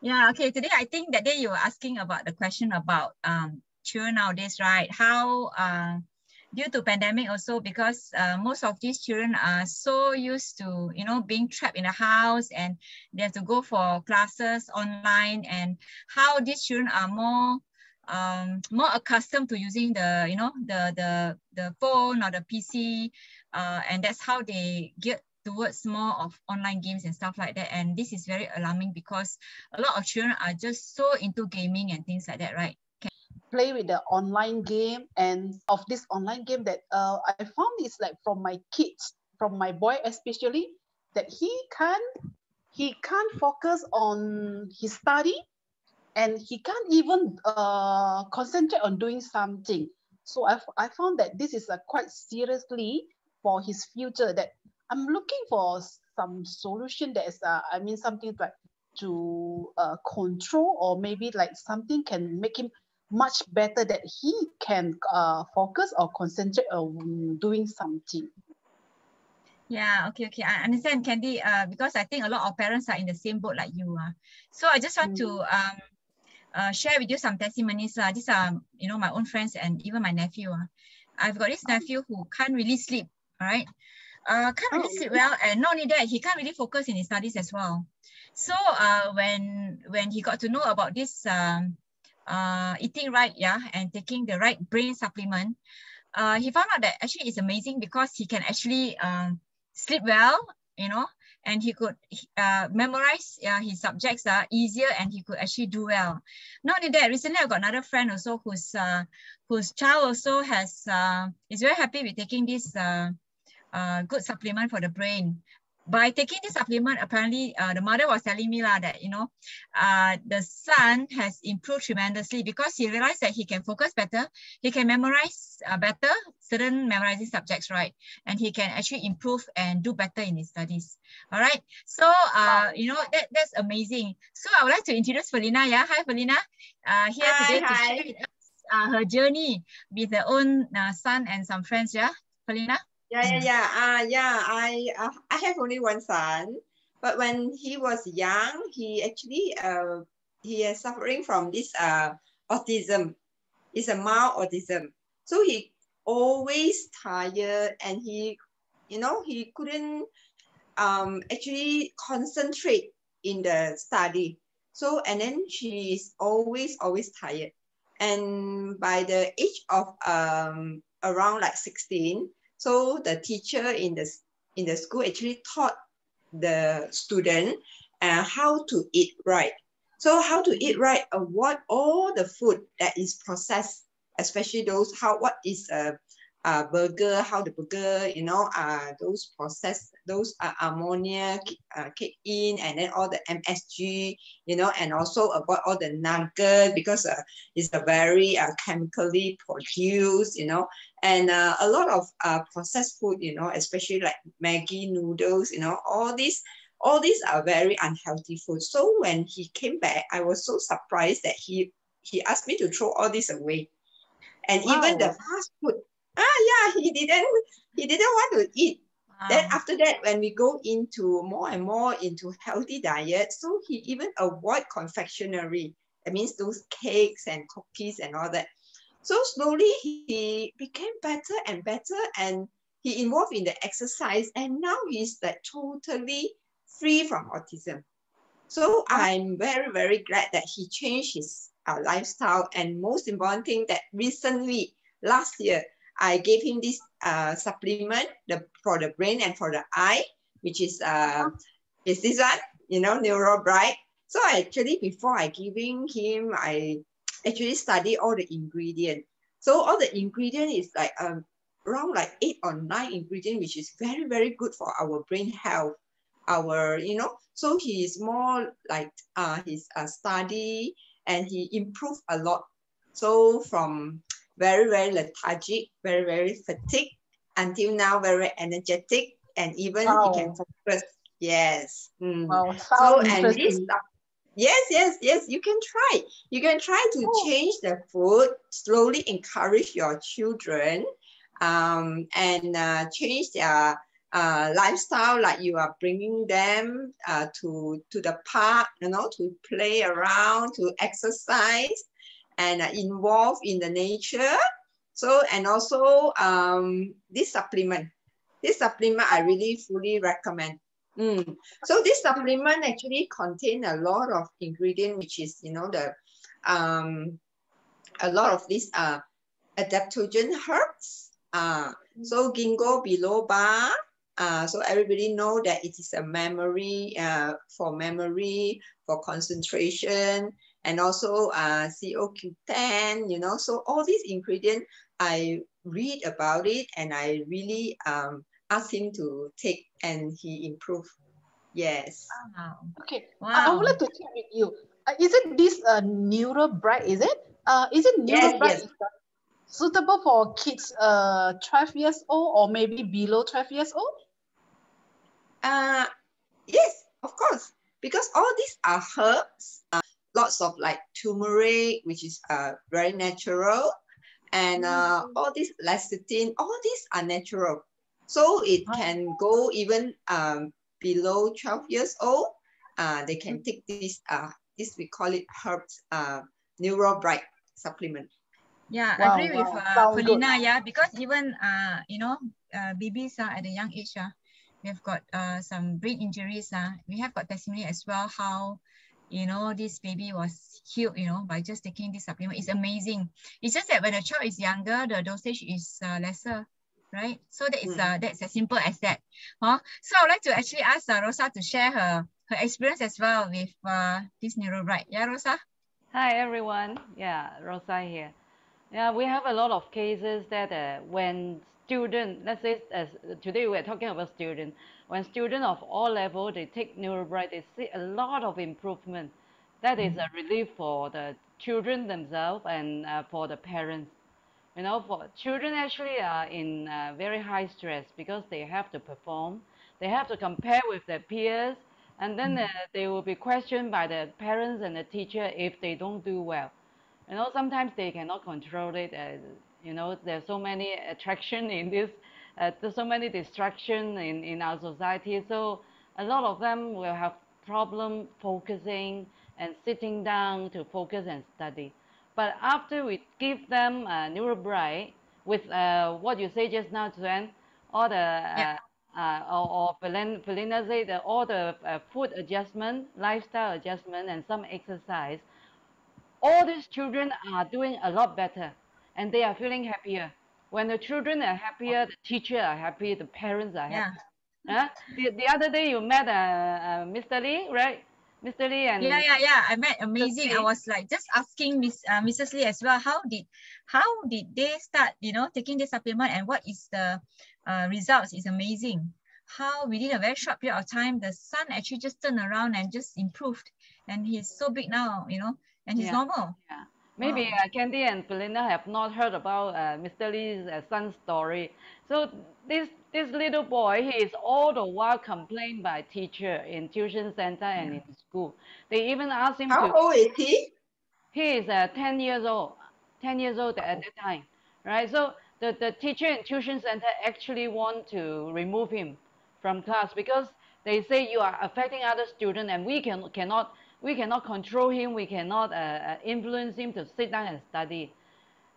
Yeah, okay. Today, I think that day you were asking about the question about children nowadays, right? How due to pandemic also, because most of these children are so used to, you know, being trapped in a house and they have to go for classes online, and how these children are more accustomed to using the, you know, the phone or the PC, and that's how they get towards more of online games and stuff like that. And this is very alarming because a lot of children are just so into gaming and things like that, right? Play with the online game, and of this online game that I found is like from my kids, from my boy especially, that he can't focus on his study, and he can't even concentrate on doing something. So I found that this is a quite seriously for his future, that I'm looking for some solution that is I mean something like to control, or maybe like something can make him much better, that he can focus or concentrate on doing something. Yeah, okay. I understand, Candy, because I think a lot of parents are in the same boat like you. So I just want to share with you some testimonies. These are, you know, my own friends and even my nephew. I've got this nephew who can't really sleep, all right? Can't really sleep well, and not only that, he can't really focus in his studies as well. So when he got to know about this eating right, and taking the right brain supplement, he found out that actually it's amazing because he can actually sleep well, you know, and he could memorize his subjects easier, and he could actually do well. Not only that, recently I got another friend also whose child also has is very happy with taking this good supplement for the brain. By taking this supplement, apparently the mother was telling me that, you know, the son has improved tremendously because he realized that he can focus better, he can memorize better certain memorizing subjects, right? And he can actually improve and do better in his studies. All right. So, you know, that's amazing. So I would like to introduce Felina. Yeah. Hi, Felina. Here today to share with us her journey with her own son and some friends. Yeah, Felina. I have only one son, but when he was young, he actually he is suffering from this autism. It's a mild autism. So he always tired, and he, you know, he couldn't actually concentrate in the study. So, and then she is always tired. And by the age of around like 16, so the teacher in the school actually taught the student how to eat right. So how to eat right, what all the food that is processed, especially those, what is a burger, how the burger, you know, those processed, those ammonia kick in, and then all the MSG, you know, and also about all the nugget, because it's a very chemically produced, you know, and a lot of processed food, you know, especially like Maggi noodles, you know, all these are very unhealthy food. So when he came back, I was so surprised that he asked me to throw all this away. And even the fast food, he didn't want to eat. Then after that, when we go into more and more into healthy diet, so he even avoid confectionery. That means those cakes and cookies and all that. So slowly he became better and better, and he involved in the exercise, and now he's like totally free from autism. So I'm very, very glad that he changed his lifestyle. And most important thing, that recently, last year, I gave him this supplement for the brain and for the eye, which is this one, you know, NeuroBright. So actually, before I giving him, I actually study all the ingredients. So all the ingredient is like around like 8 or 9 ingredients, which is very, very good for our brain health. Our, you know, so he is more like his study, and he improved a lot. So from very, very lethargic, very, very fatigued, until now very energetic, and even he can focus. Yes. So and this stuff, yes, you can try. You can try to change the food, slowly encourage your children, and change lifestyle, like you are bringing them to the park, to play around, to exercise, and involve in the nature. So, and also this supplement I really fully recommend. So this supplement actually contains a lot of ingredient, which is, a lot of these adaptogen herbs. So ginkgo biloba. So everybody know that it is a memory, for concentration, and also CoQ10, so all these ingredients, I read about it and I really asked him to take, and he improved. Yes. Wow. Okay. Wow. I would like to check with you. Is it this NeuroBright? Is it NeuroBright? Yes. Suitable for kids 12 years old or maybe below 12 years old? Yes, of course, because all these are herbs, lots of like turmeric, which is very natural, and all these lecithin, all these are natural. So it can go even below 12 years old. They can take this, we call it herbs, NeuroBright supplement. Yeah, Wow, I agree with sounds good. Paulina. Yeah, because even babies at a young age, we've got some brain injuries. We have got testimony as well how this baby was healed by just taking this supplement. It's amazing. It's just that when a child is younger, the dosage is lesser, right? So that is that's as simple as that. So I would like to actually ask Rosa to share her experience as well with this NeuroBright. Yeah, Rosa. Hi everyone. Yeah, Rosa here. Yeah, we have a lot of cases that when student, let's say today we're talking about student, when student of all level, they take NeuroBright, they see a lot of improvement. That is a relief for the children themselves and for the parents. For children actually are in very high stress because they have to perform, they have to compare with their peers, and then they will be questioned by the parents and the teacher if they don't do well. Sometimes they cannot control it. There's so many attraction in this, there's so many distraction in our society. So a lot of them will have problem focusing and sitting down to focus and study. But after we give them NeuroBright with what you say just now, Sven, all the or Felina say that all the food adjustment, lifestyle adjustment, and some exercise, all these children are doing a lot better and they are feeling happier. When the children are happier, the teachers are happy, the parents are happy. The other day you met Mr. Lee, right? Mr. Lee and yeah. I met amazing. I was like just asking Mrs. Lee as well. How did they start? Taking the supplement, and what is the results? Is amazing. How within a very short period of time, the son actually just turned around and just improved, and he's so big now. And he's normal. Yeah. Maybe Candy and Belinda have not heard about Mr. Lee's son's story. So this little boy, he is all the while complained by teacher in tuition center and in school. They even asked him How old is he? He is 10 years old. 10 years old at that time, right? So the teacher in tuition center actually want to remove him from class because they say you are affecting other students and we cannot control him, we cannot influence him to sit down and study,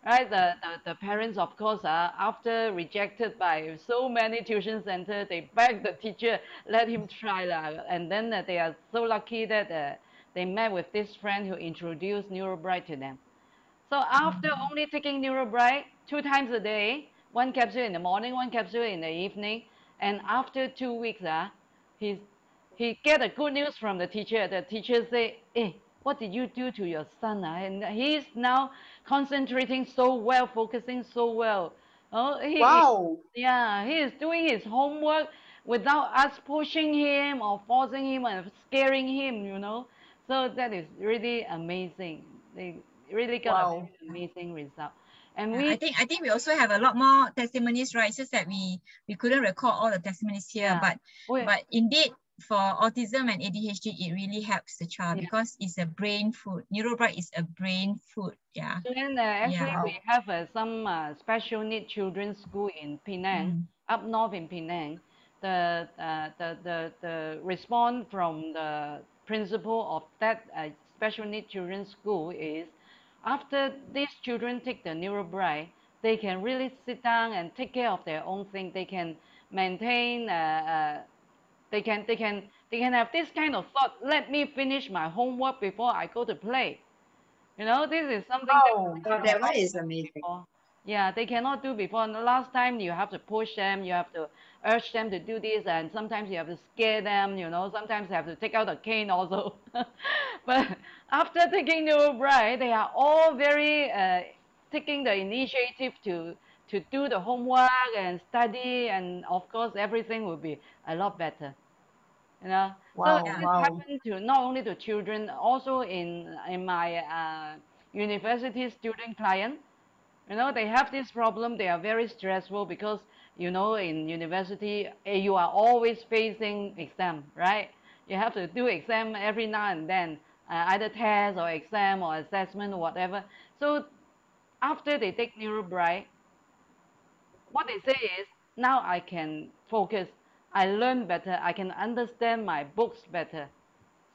right? The parents, of course, after rejected by so many tuition centers, they begged the teacher, let him try, and then they are so lucky that they met with this friend who introduced NeuroBright to them. So after only taking NeuroBright 2 times a day, 1 capsule in the morning, 1 capsule in the evening, and after 2 weeks, he get a good news from the teacher. The teacher say, "Hey, what did you do to your son?" And he's now concentrating so well, focusing so well. Wow. He is doing his homework without us pushing him or forcing him and scaring him. So that is really amazing. They really got a amazing result. And I think we also have a lot more testimonies, right? It's just that we couldn't record all the testimonies here, but indeed for autism and ADHD, it really helps the child because it's a brain food. NeuroBright is a brain food. Yeah. And actually, we have some special need children's school in Penang, up north in Penang. the response from the principal of that special needs children's school is, after these children take the NeuroBright, they can really sit down and take care of their own thing. They can maintain. They can have this kind of thought. Let me finish my homework before I go to play. You know, this is something Wow. that Oh, that one is amazing. before. Yeah, they cannot do before. And the last time you have to push them, you have to urge them to do this, and sometimes you have to scare them, you know, sometimes you have to take out a cane also. But after taking NeuroBright, they are all very taking the initiative to do the homework and study, and of course everything will be a lot better. You know, Wow, so this wow. happened to not only to children, also in my university student client. You know, they have this problem. They are very stressful because, you know, in university you are always facing exam, right? You have to do exam every now and then, either test or exam or assessment or whatever. So after they take NeuroBright, what they say is, now I can focus. I learn better. I can understand my books better.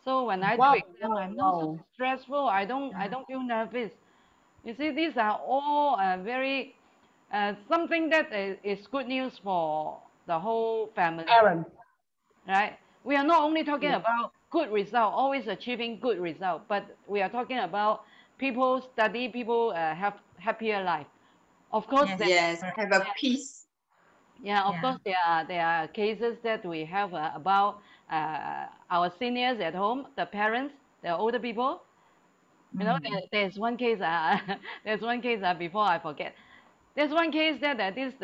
So when I do Wow, exam, wow, I'm not so wow. stressful. I don't feel nervous. You see, these are all very something that is good news for the whole family, Aaron. right? We are not only talking Yeah. about good result, always achieving good result, but we are talking about people study, people have happier life. Of course, Yes. Yes, Correct. have a peace. yeah, of Yeah. course, there are cases that we have about our seniors at home, the parents, the older people. You know, there's one case. There's one case. Before I forget, there's one case that this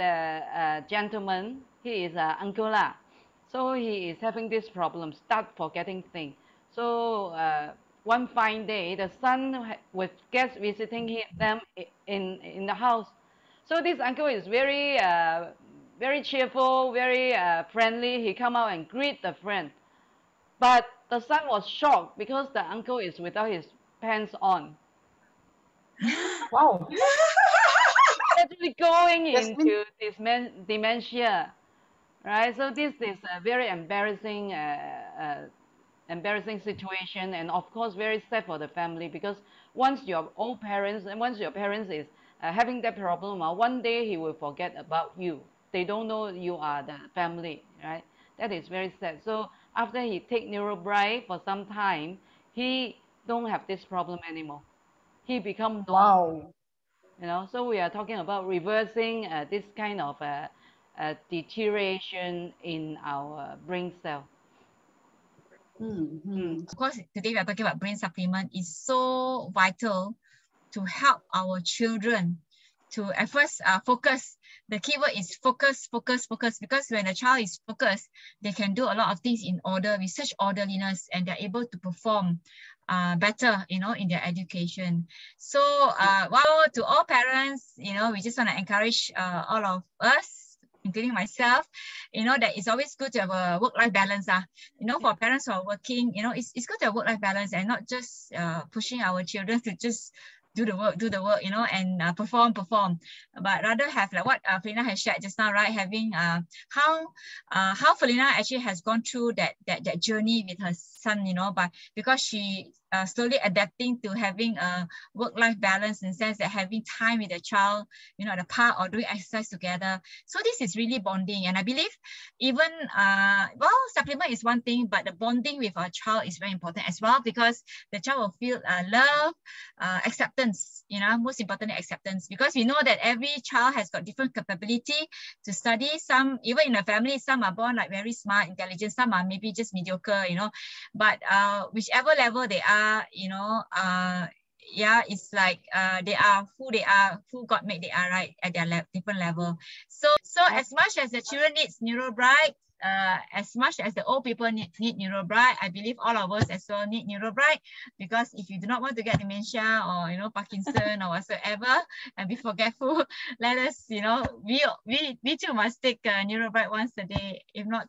gentleman, he is uncle lah, so he is having this problem, start forgetting things. So one fine day, the son with guests visiting them in the house. So this uncle is very cheerful, very friendly. He come out and greet the friend. But the son was shocked because the uncle is without his pants on. Wow. Actually going That's mean, into this dementia, right? So this is a very embarrassing situation, and of course very sad for the family, because once your old parents and once your parents is having that problem, one day he will forget about you. They don't know you are the family, right? That is very sad. So after he take NeuroBright for some time, he don't have this problem anymore. He become normal. wow. You know, so we are talking about reversing this kind of deterioration in our brain cell. Of course, today we are talking about brain supplement. Is so vital to help our children to at first focus. The keyword is focus, focus, focus, because when a child is focused, they can do a lot of things in order, with such orderliness, and they're able to perform better, you know, in their education. So well, to all parents, you know, we just want to encourage all of us, including myself, you know, that it's always good to have a work-life balance. You know, for parents who are working, you know, it's good to have work-life balance, and not just pushing our children to just do the work, you know, and perform, but rather have like what Felina has shared just now, right? Having how Felina actually has gone through that journey with her son, you know, because she slowly adapting to having a work-life balance, in the sense that having time with the child, you know, at the park or doing exercise together. So this is really bonding, and I believe even well, supplement is one thing, but the bonding with our child is very important as well, because the child will feel love, acceptance, you know, most importantly acceptance, because we know that every child has got different capability to study. Some, even in a family, some are born like very smart, intelligent, some are maybe just mediocre, you know, but whichever level they are, you know, yeah, it's like they are who God made they are, right, at their different level. So as much as the children needs NeuroBright, as much as the old people need NeuroBright, I believe all of us as well need NeuroBright, because if you do not want to get dementia or, you know, Parkinson or whatsoever and be forgetful, let us, you know, we too must take NeuroBright once a day, if not